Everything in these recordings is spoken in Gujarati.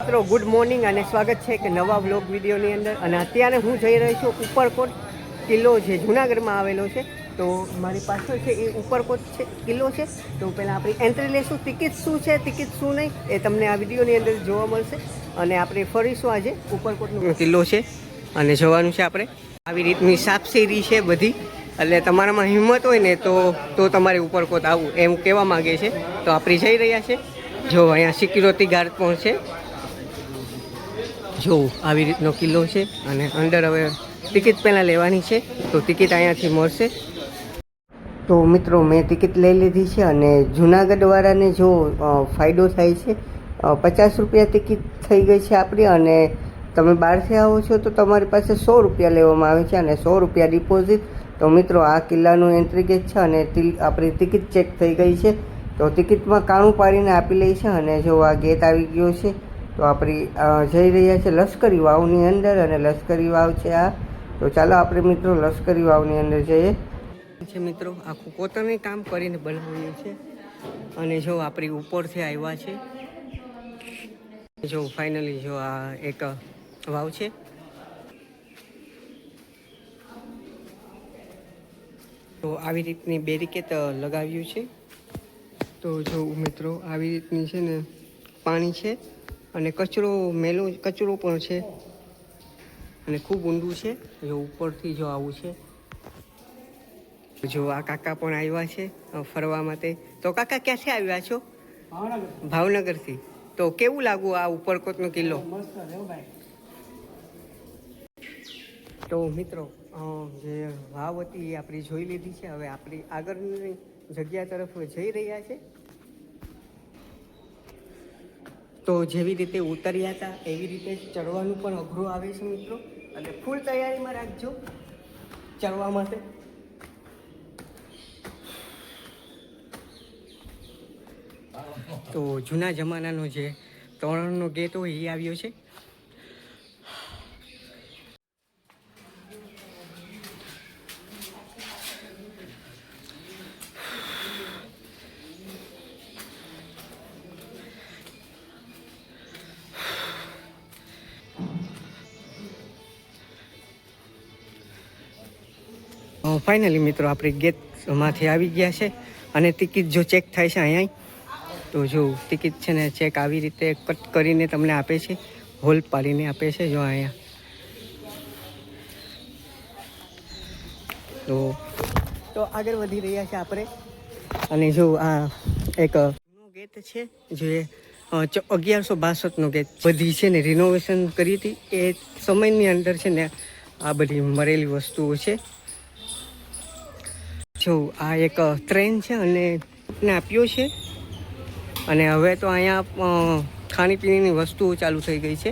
મિત્રો ગુડ મોર્નિંગ અને સ્વાગત છે કે નવા વ્લોગ વિડીયોની અંદર. અને અત્યારે હું જઈ રહી છું ઉપરકોટ કિલ્લો છે, જૂનાગઢમાં આવેલો છે. તો મારી પાછળ છે એ ઉપરકોટ છે કિલ્લો છે. તો પહેલાં આપણી એન્ટ્રી લઈશું. ટિકિટ શું છે, ટિકિટ શું નહીં, એ તમને આ વિડીયોની અંદર જોવા મળશે. અને આપણે ફરીશું આજે ઉપરકોટનો કિલ્લો છે અને જવાનું છે આપણે. આવી રીતની સાપસીડી છે બધી, એટલે તમારામાં હિંમત હોય ને તો તમારે ઉપરકોટ આવવું એમ કહેવા માગે છે. તો આપણે જઈ રહ્યા છે. જો અહીંયા સિક્યુરિટી ગાર્ડ પણ છે. જો આવી રીતનો કિલ્લો છે અને અંદર હવે ટિકિટ પહેલાં લેવાની છે. તો ટિકિટ અહીંયાથી મળશે. તો મિત્રો મેં ટિકિટ લઈ લીધી છે અને જૂનાગઢવાળાને જો ફાયદો થાય છે. 50 રૂપિયા ટિકિટ થઈ ગઈ છે આપણી. અને તમે બહારથી આવો છો તો તમારી પાસે 100 રૂપિયા લેવામાં આવે છે અને 100 રૂપિયા ડિપોઝિટ. તો મિત્રો આ કિલ્લાનું એન્ટ્રી ગેટ છે અને આપણી ટિકિટ ચેક થઈ ગઈ છે. તો ટિકિટમાં કાણું પાડીને આપી લે છે. અને જો આ ગેટ આવી ગયો છે તો આપણી જઈ રહ્યા છે લશ્કરી વાવની અંદર. અને લશ્કરી વાવ છે આ. તો ચાલો આપણે મિત્રો લશ્કરી વાવની અંદર જઈએ છે. મિત્રો આખું પોતાનું કામ કરીને બનાવ્યું છે. અને જો આપણી ઉપરથી આવ્યા છે. જો ફાઇનલી જો આ એક વાવ છે. તો આવી રીતની બેરિકેડ લગાવ્યું છે. તો જો મિત્રો આવી રીતની છે ને પાણી છે અને કચરો પણ છે અને ખૂબ ઊંડું છે. જો ઉપરથી જો આવું છે. જો આ કાકા પણ આવ્યા છે ફરવા માટે. તો કાકા ક્યાંથી આવ્યા છો? ભાવનગરથી. તો કેવું લાગુ આ ઉપરકોટનો કિલ્લો? તો મિત્રો જે વાવ હતી એ આપણી જોઈ લીધી છે. હવે આપણી આગળની જગ્યા તરફ જઈ રહ્યા છે. તો જેવી રીતે ઉતર્યા હતા એવી રીતે ચડવાનું પણ અઘરું આવે છે મિત્રો. અને ફૂલ તૈયારીમાં રાખજો ચડવા માટે. તો જૂના જમાનાનો જે તોરણનો ગેટ હોય એ આવ્યો છે. ફાઇનલી મિત્રો આપણે ગેટમાંથી આવી ગયા છે. અને ટિકિટ જો ચેક થાય છે અહીંયા. તો જો ટિકિટ છે ને ચેક આવી રીતે કટ કરીને તમને આપે છે, હોલ પાડીને આપે છે. જો અહીંયા તો આગળ વધી રહ્યા છે આપણે. અને જો આ એક ગેટ છે જે 1162નો ગેટ. બધી છે ને રિનોવેશન કરી હતી એ સમયની અંદર છે ને આ બધી મરેલી વસ્તુઓ છે. જો આ એક ટ્રેન છે અને આપ્યો છે. અને હવે તો અહીંયા ખાણીપીણીની વસ્તુઓ ચાલુ થઈ ગઈ છે.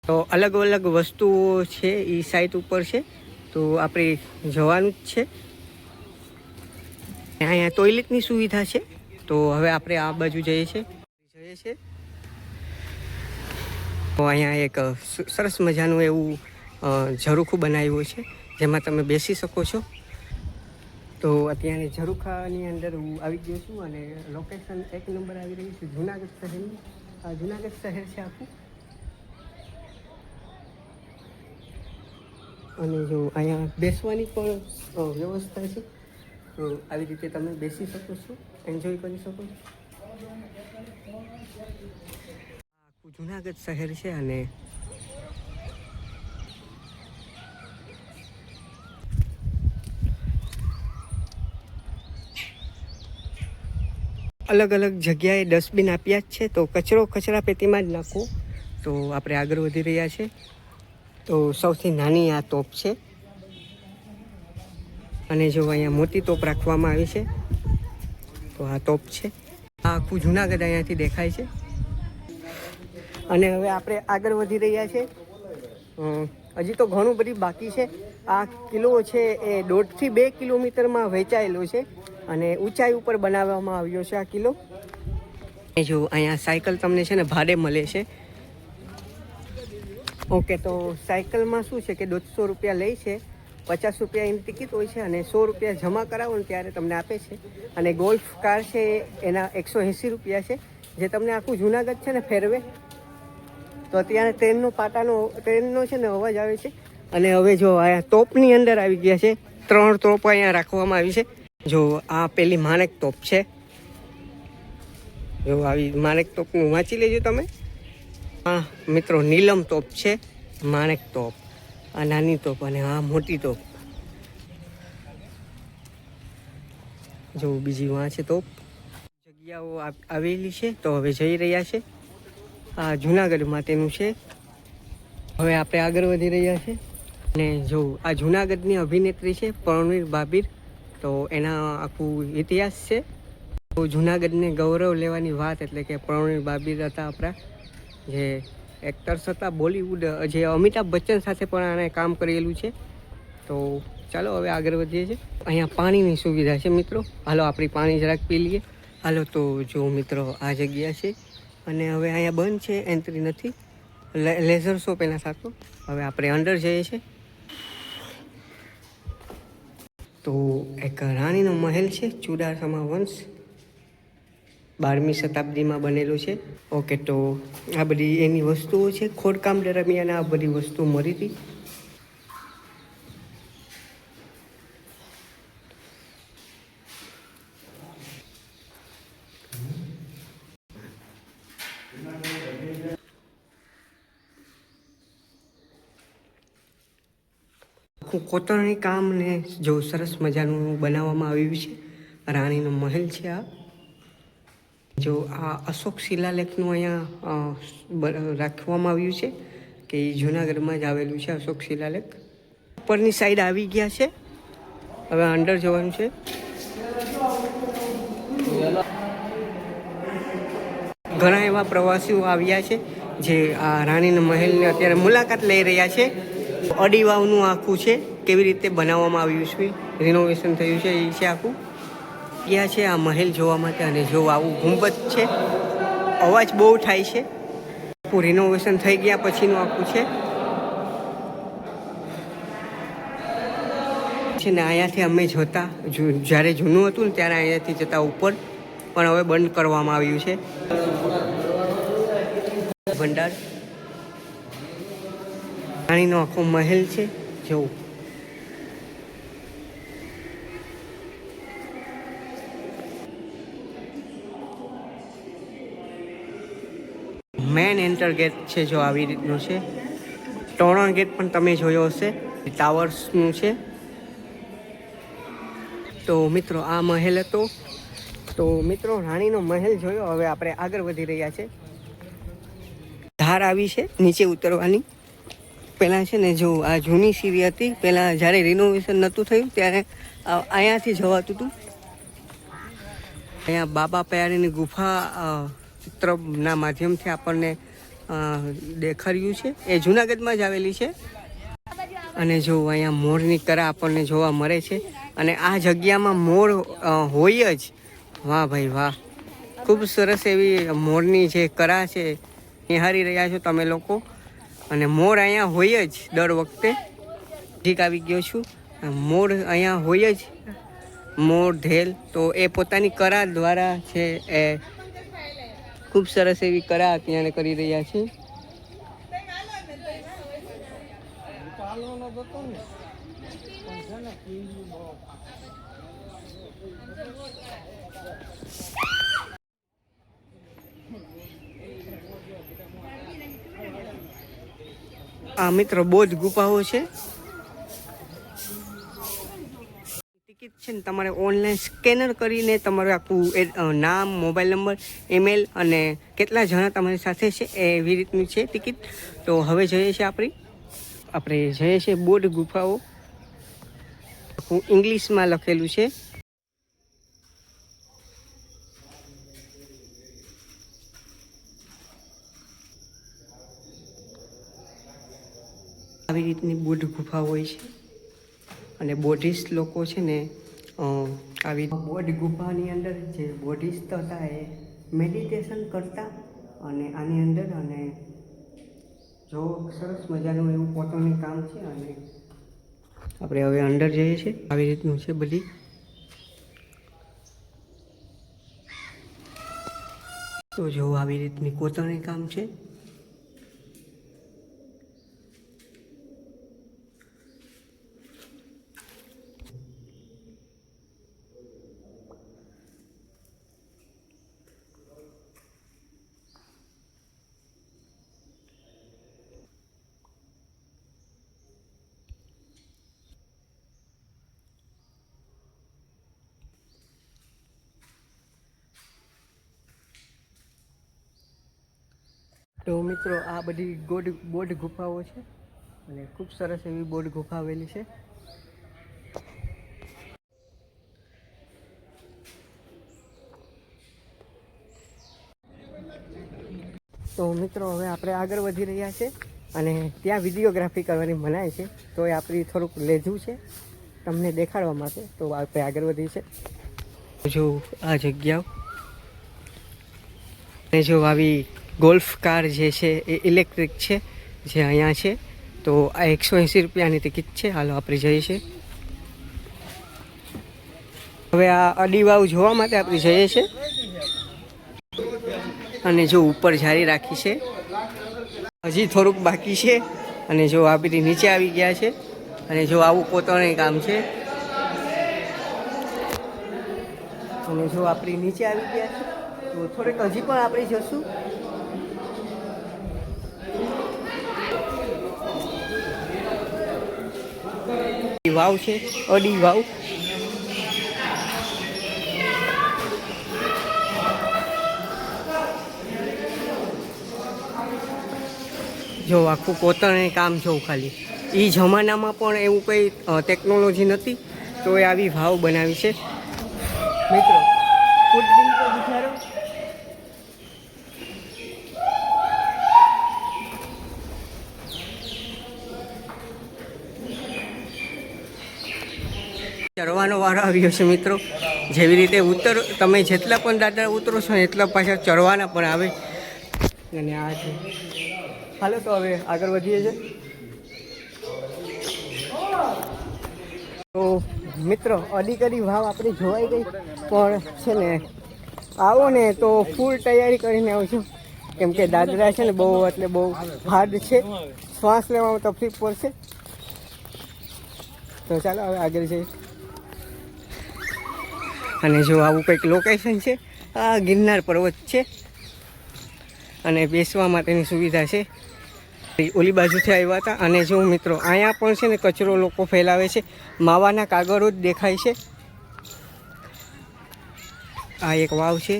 તો અલગ અલગ વસ્તુઓ છે એ સાઇટ ઉપર છે. તો આપણે જવાનું જ છે. અહીંયા ટોયલેટની સુવિધા છે. તો હવે આપણે આ બાજુ જઈએ છીએ. તો અહીંયા એક સરસ મજાનું એવું ઝરૂખું બનાવ્યું છે જેમાં તમે બેસી શકો છો. તો અત્યારે ઝરૂખાની અંદર હું આવી ગયો છું અને લોકેશન 1 નંબર આવી રહી છે જૂનાગઢ શહેરની. આ જૂનાગઢ શહેર છે આખું. અને જો અહીંયા બેસવાની પણ વ્યવસ્થા છે. તો આવી રીતે તમે બેસી શકો છો, એન્જોય કરી શકો છો. આખું જૂનાગઢ શહેર છે. અને અલગ અલગ જગ્યાએ ડસ્ટબિન આપ્યા જ છે. તો કચરા પેટીમાં જ નાખો. તો આપણે આગળ વધી રહ્યા છે. તો સૌથી નાની આ તોપ છે. અને જો અહીંયા મોટી તોપ રાખવામાં આવી છે. તો આ તોપ છે. આ આખું જૂનાગઢ અહીંયાથી દેખાય છે. અને હવે આપણે આગળ વધી રહ્યા છે. હજી તો ઘણું બધું બાકી છે. આ કિલ્લો છે એ 1.5 થી 2 કિલોમીટરમાં વહેંચાયેલો છે. અને ઊંચાઈ ઉપર બનાવવામાં આવ્યો છે આ કિલ્લો. જો અહીંયા સાયકલ તમને છે ને ભાડે મળે છે. ઓકે, તો સાયકલમાં શું છે કે 150 રૂપિયા લે છે. 50 રૂપિયા એની ટિકિટ હોય છે અને 100 રૂપિયા જમા કરાવો ને ત્યારે તમને આપે છે. અને ગોલ્ફ કાર છે એના 180 રૂપિયા છે. જે તમને આખું જુનાગઢ છે ને ફેરવે. તો અત્યારે ટ્રેનનો છે ને અવાજ આવે છે. અને હવે જો આ તોપની અંદર આવી ગયા છે. 3 તોપ અહીંયા રાખવામાં આવી છે. જો આ પેલી માણેક તોપ છે. જો આવી માણેક તોપનું વાંચી લેજો તમે. હા મિત્રો, નીલમ તોપ છે, માણેક તોપ, આ નાની તોપ અને આ મોટી તોપ. જો બીજી વાં છે તોપ. જગ્યાઓ આવેલી છે તો હવે જઈ રહ્યા છે. આ જુનાગઢ માટેનું છે. હવે આપણે આગળ વધી રહ્યા છે. અને જો આ જુનાગઢની અભિનેત્રી છે પરણવીર બાબીર. તો એના આખું ઇતિહાસ છે. તો જુનાગઢને ગૌરવ લેવાની વાત એટલે કે પરણવીર બાબીર હતા આપણા જે એક્ટર્સ હતા બોલિવૂડ, જે અમિતાભ બચ્ચન સાથે પણ આને કામ કરેલું છે. તો ચાલો હવે આગળ વધીએ છીએ. અહીંયા પાણીની સુવિધા છે મિત્રો. હાલો આપણી પાણી જરાક પી લઈએ. હાલો તો જો મિત્રો આ જગ્યા છે અને હવે અહીંયા બંધ છે, એન્ટ્રી નથી. લેઝર શો પહેલાં થતો. હવે આપણે અંદર જઈએ છીએ. તો એક રાણીનો મહેલ છે, ચુડાસમા વંશ, 12મી શતાબ્દીમાં બનેલો છે. ઓકે, તો આ બધી એની વસ્તુઓ છે. ખોદકામ દરમિયાન આ બધી વસ્તુ મળી હતી. કોતરણી કામ ને જો સરસ મજાનું બનાવવામાં આવ્યું છે. રાણીનો મહેલ છે આ. જો આ અશોક શિલાલેખનું અહીંયા રાખવામાં આવ્યું છે કે એ જૂનાગઢમાં જ આવેલું છે અશોક શિલાલેખ. ઉપરની સાઈડ આવી ગયા છે. હવે અંદર જવાનું છે. ઘણા એવા પ્રવાસીઓ આવ્યા છે જે આ રાણીના મહેલની અત્યારે મુલાકાત લઈ રહ્યા છે. અડીવાવનું આખું છે, કેવી રીતે બનાવવામાં આવ્યું છે, રિનોવેશન થયું છે એ છે આખું. ત્યાં છે આ મહેલ જોવા માટે. અને જો આવું ગુંબદ છે, અવાજ બહુ થાય છે. આખું રિનોવેશન થઈ ગયા પછીનું આખું છે ને અહીંયાથી અમે જતા જ્યારે જૂનું હતું ને ત્યારે અહીંયાથી જતા ઉપર, પણ હવે બંધ કરવામાં આવ્યું છે. ભંડાર રાણીનો આખો મહેલ છે. જો મેન એન્ટર ગેટ છે, જો આવી રીતનું છે. તોરણ ગેટ પણ તમે જોયો હશે, ટાવર્સનું છે. તો મિત્રો આ મહેલ હતો. તો મિત્રો રાણીનો મહેલ જોયો. હવે આપણે આગળ વધી રહ્યા છે. ધાર આવી છે નીચે ઉતરવાની. પહેલાં છે ને જો આ જૂની સીડી હતી. પહેલાં જ્યારે રિનોવેશન નહોતું થયું ત્યારે અહીંયાથી જવાતું હતું. અહીંયા બાબા પયારીની ગુફા ચિત્રના માધ્યમથી આપણને દેખાડ્યું છે. એ જૂનાગઢમાં જ આવેલી છે. અને જો અહીંયા મોરની કરા આપણને જોવા મળે છે. અને આ જગ્યામાં મોર હોય જ. વાહ ભાઈ વાહ, ખૂબ સરસ એવી મોરની જે કરા છે નિહાળી રહ્યા છો તમે લોકો. અને મોર અહીંયા હોય જ દર વખતે. ઠીક આવી ગયો છું. મોર અહીંયા હોય જ, મોર ધેલ. તો એ પોતાની કરા દ્વારા છે એ ખૂબ સરસ એવી કરા ત્યાં કરી રહ્યા છે. આ મિત્રો બૌદ્ધ ગુફાઓ છે. ટિકિટ છે ને તમારે ઓનલાઈન સ્કેનર કરીને તમારું આખું નામ, મોબાઈલ નંબર, ઈમેલ અને કેટલા જણા તમારી સાથે છે એવી રીતની છે ટિકિટ. તો હવે જઈએ છીએ આપણે જઈએ છીએ બૌદ્ધ ગુફાઓ. ઇંગ્લિશમાં લખેલું છે. આવી રીતની બૌદ્ધ ગુફા હોય છે. અને બોધિસ્ટ લોકો છે ને આવી બૌદ્ધ ગુફાની અંદર જે બોધિસ્ટ હતા એ મેડિટેશન કરતા. અને આની અંદર અને જો સરસ મજાનું એવું પોતાનું કામ છે. અને આપણે હવે અંદર જઈએ છીએ. આવી રીતનું છે બધી. તો જો આવી રીતની કોતરણી કામ છે. તો મિત્રો આ બધી બોર્ડ ગુફાઓ છે અને ખૂબ સરસ એવી બોર્ડ ગુફા આવેલી છે. તો મિત્રો હવે આપણે આગળ વધી રહ્યા છે અને ત્યાં વિડીયોગ્રાફી કરવાની મનાય છે, તો એ આપણી થોડુંક લેજું છે તમને દેખાડવા માટે. તો આપણે આગળ વધી છે. જો આ જગ્યાઓ અને જો આવી ગોલ્ફ કાર જે છે એ ઇલેક્ટ્રિક છે જે અહીંયા છે. તો આ 180 રૂપિયાની ટિકિટ છે. હાલો આપણે જઈએ છીએ. હવે આ અડીવાવ જોવા માટે આપણે જઈએ છીએ અને જો ઉપર જારી રાખી છે, હજી થોડુંક બાકી છે અને જો આ બધી નીચે આવી ગયા છે અને જો આવું કોતરણી કામ છે અને જો આપણી નીચે આવી ગયા છે. તો થોડીક હજી પણ આપણે જશું. વાવ છે, અડી વાવ. જો આખું કોતરણી કામ જોઉં ખાલી. એ જમાનામાં પણ એવું કંઈ ટેકનોલોજી નહોતી તો એ આવી વાવ બનાવી છે મિત્રો. ખુદબીન તો વિચારો. ચડવાનો વારો આવ્યો છે મિત્રો. જેવી રીતે તમે જેટલા પણ દાદા ઉતરો છો એટલા પાછા ચડવાના પણ આવે. અને આ છે. હાલો તો હવે આગળ વધીએ છીએ. તો મિત્રો અડીકડી વાવ આપણે જોવાઈ ગઈ, પણ છે ને આવો ને તો ફૂલ તૈયારી કરીને આવજો, કેમ કે દાદરા છે ને બહુ એટલે બહુ હાર્ડ છે, શ્વાસ લેવામાં તકલીફ પડશે. તો ચાલો હવે આગળ જઈએ. અને જો આવું કંઈક લોકેશન છે. આ ગિરનાર પર્વત છે અને બેસવા માટેની સુવિધા છે. ઓલી બાજુથી આવ્યા હતા. અને જો મિત્રો અહીંયા પણ છે ને કચરો લોકો ફેલાવે છે, માવાના કાગળો જ દેખાય છે. આ એક વાવ છે,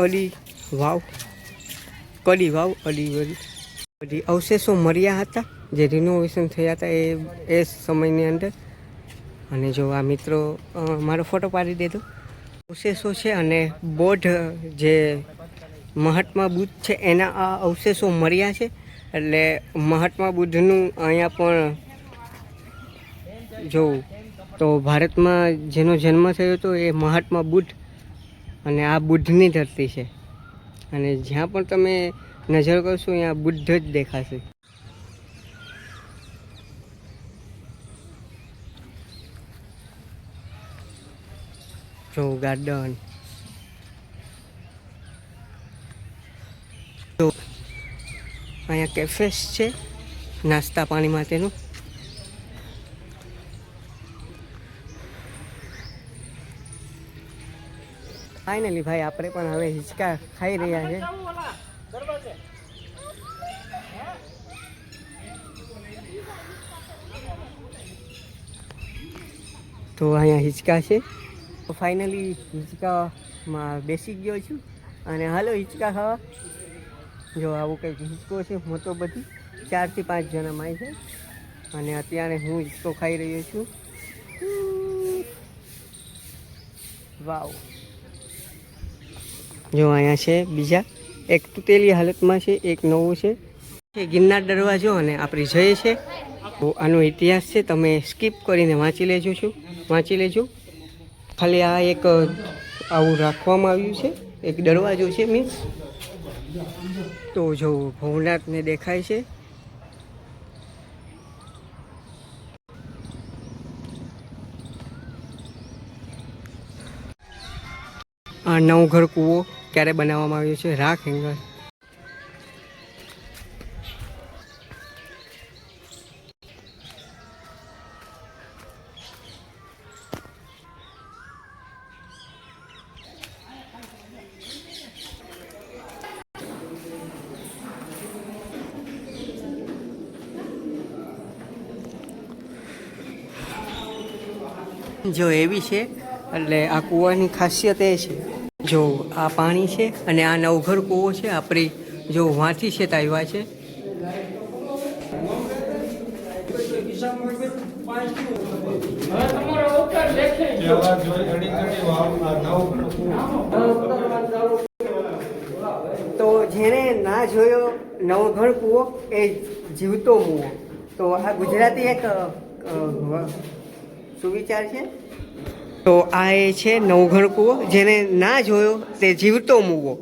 અડી વાવ, કડી વાવ. બધી અવશેષો મળ્યા હતા જે રિનોવેશન થયા હતા એ સમયની અંદર. અને જો આ મિત્રો મારો ફોટો પાડી દેતો. અવશેષો છે અને બોધ જે મહાત્મા બુદ્ધ છે એના આ અવશેષો મળ્યા છે. એટલે મહાત્મા બુદ્ધનું અહીંયા પણ જોઉં તો ભારતમાં જેનો જન્મ થયો હતો એ મહાત્મા બુદ્ધ, અને આ બુદ્ધની ધરતી છે. અને જ્યાં પણ તમે નજર કરશો અહીંયા બુદ્ધ જ દેખાશે. જો ગાર્ડન. તો અહીંયા કેફેસ છે નાસ્તા પાણી માટેનું. ફાઇનલી ભાઈ આપણે પણ હવે હિંચકા ખાઈ રહ્યા છે. તો અહીંયા હિંચકા છે. તો ફાઇનલી હિંચકામાં બેસી ગયો છું અને હાલો હિંચકા ખાવા. જો આવું કંઈક હિંચકો છે મોટો, બધી 4 થી 5 જણા માય છે. અને અત્યારે હું હિંચકો ખાઈ રહ્યો છું. વાવ. જો અહીંયા છે બીજા, એક તૂટેલી હાલતમાં છે, એક નવું છે. ગિરનાર દરવાજો અને આપણી જઈએ છે. તો આનો ઇતિહાસ છે, તમે સ્કીપ કરીને વાંચી લેજો. ખાલી આ એક આવું રાખવામાં આવ્યું છે, એક દરવાજો છે મીન્સ. તો જો ભવનાથને દેખાય છે. આ નવઘર કૂવો. ક્યારે બનાવવામાં આવ્યું છે રાખ હેંગર. જો એવી છે એટલે આ કૂવાની ખાસિયત એ છે, જો આ પાણી છે અને આ નવઘર કૂવો છે આપણી, જો વાંથી છે આવ્યા છે. તો જેણે ના જોયો નવઘર કૂવો એ જીવતો મૂવો. તો આ ગુજરાતી એક સુવિચાર છે. તો આ એ છે નવઘર કૂવો, જેને ના જોયો તે જીવતો મૂવો.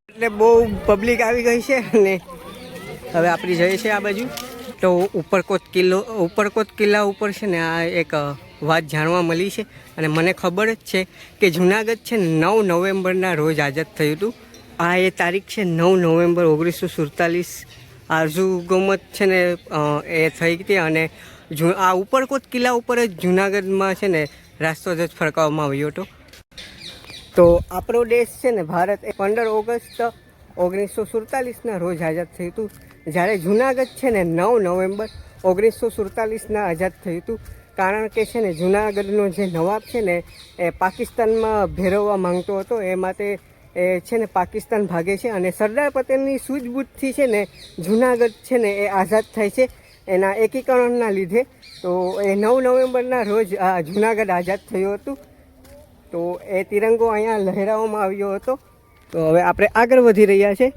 એટલે બહુ પબ્લિક આવી ગઈ છે અને હવે આપણી જઈએ છે આ બાજુ. તો ઉપરકોટ કિલ્લા ઉપર છે ને આ એક વાત જાણવા મળી છે અને મને ખબર જ છે કે જુનાગઢ છે 9 નવેમ્બરના રોજ આઝાદ થયું હતું. આ એ તારીખ છે 9 નવેમ્બર 1947. આરઝુ હુકુમત છે ને એ થઈ હતી અને આ ઉપરકોટ કિલ્લા ઉપર જ જુનાગઢમાં છે ને રાષ્ટ્રધ્વજ ફરકાવવામાં આવ્યો હતો. તો આપણો દેશ છે ને ભારત 15 ઓગસ્ટ 1947ના રોજ આઝાદ થયું હતું. જ્યારે જુનાગઢ છે ને 9 નવેમ્બર 1947ના આઝાદ થયું હતું. કારણ કે છે ને જુનાગઢનો જે નવાબ છે ને એ પાકિસ્તાનમાં ભેરવવા માંગતો હતો, એ માટે એ છે ને પાકિસ્તાન ભાગે છે અને સરદાર પટેલની સૂઝબૂછથી છે ને જુનાગઢ છે ને એ આઝાદ થાય છે એના એકીકરણના લીધે. તો એ 9 નવેમ્બરના રોજ આ જુનાગઢ આઝાદ થયું હતું. તો એ તિરંગો અહીંયા લહેરાવવામાં આવ્યો હતો. તો હવે આપણે આગળ વધી રહ્યા છે.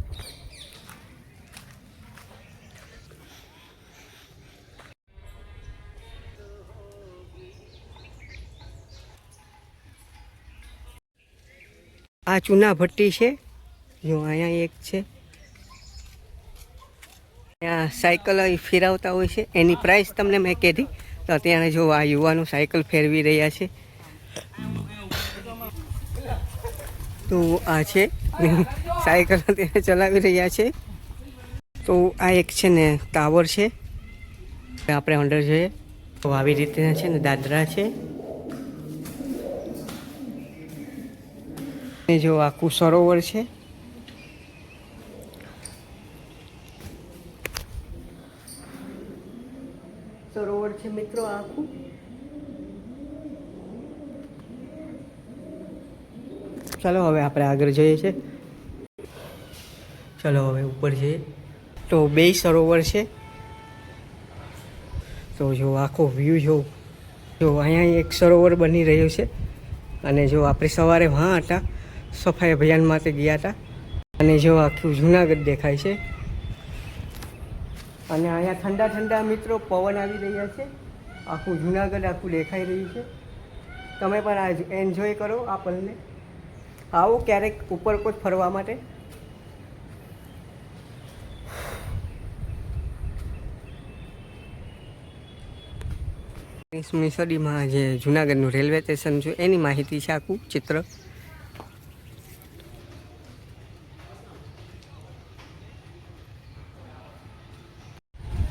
આ ચૂના ભઠ્ઠી છે, જો અહીંયા એક છે. ત્યાં સાયકલ ફેરવતા હોય છે, એની પ્રાઇસ તમને મેં કીધી. તો અત્યારે જો આ યુવાનો સાયકલ ફેરવી રહ્યા છે. તો આ છે સાયકલ અત્યારે ચલાવી રહ્યા છે. તો આ એક છે ને ટાવર છે, આપણે અંદર જોઈએ તો આવી રીતના છે ને દાદરા છે. જો આખું સરોવર છે. સરોવર છે મિત્રો આખું. ચાલો હવે આપણે આગળ જઈએ છીએ. ચાલો હવે ઉપર જઈએ. તો 2 સરોવર છે. તો જો આખો વ્યૂ જો અહીંયા એક સરોવર બની રહ્યો છે અને જો આપણે સવારે વहाँ હતા, સફાઈ અભિયાન માટે ગયા હતા અને જો આખું જુનાગઢ દેખાય છે. અને અહીંયા ઠંડા ઠંડા મિત્રો પવન આવી રહ્યા છે. આખું જુનાગઢ આખું દેખાઈ રહ્યું છે. તમે પણ આ એન્જોય કરો આ પલને. આવો ક્યારેક ઉપરકોટ ફરવા માટે. 19મી સદીમાં જે જુનાગઢનું રેલવે સ્ટેશન છે એની માહિતી છે આખું ચિત્ર.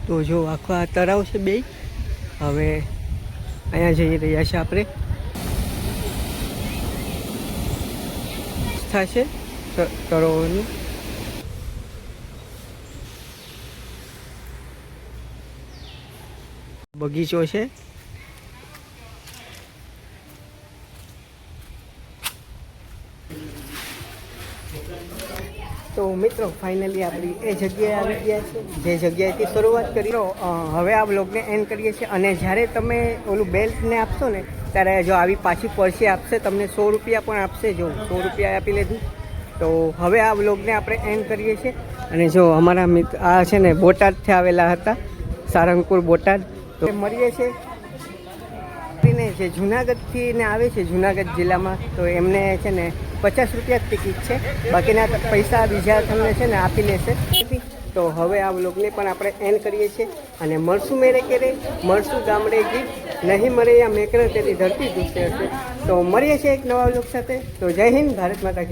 તો જો આખો આ તળાવ છે 2. હવે અહીંયા જઈ રહ્યા છે આપણે. થશે તળાવનું. બગીચો છે. તો મિત્રો ફાઇનલી આપણી એ જગ્યાએ આવી ગયા છે જે જગ્યાએથી શરૂઆત કરી. હવે આ બ્લોગને એન્ડ કરીએ છીએ. અને જ્યારે તમે ઓલું બેલ્ટને આપશો ને ત્યારે જો આવી પાછી પર્સી આપશે, તમને 100 રૂપિયા પણ આપશે. જો 100 રૂપિયા આપી લીધું. તો હવે આ બ્લોગને આપણે એન્ડ કરીએ છીએ. અને જો અમારા મિત્ર આ છે ને બોટાદથી આવેલા હતા, સારંગપુર બોટાદ. તો મળીએ છીએ જે જુનાગઢથી ને આવે છે જુનાગઢ જિલ્લામાં, તો એમને છે ને 50 રૂપિયા જ ટિકિટ છે. બાકીના પૈસા બીજા તમને છે ને આપી લેશે. તો હવે આ વ્લોગને પણ આપણે એન્ડ કરીએ છીએ અને મળશું મેરે કેરે, મળશું ગામડે ગીત, નહીં મળે યા મેકર તેથી ધરતી દુખતી હશે. તો મળીએ છીએ એક નવા વ્લોગ સાથે. તો જય હિન્દ, ભારત માતા કી.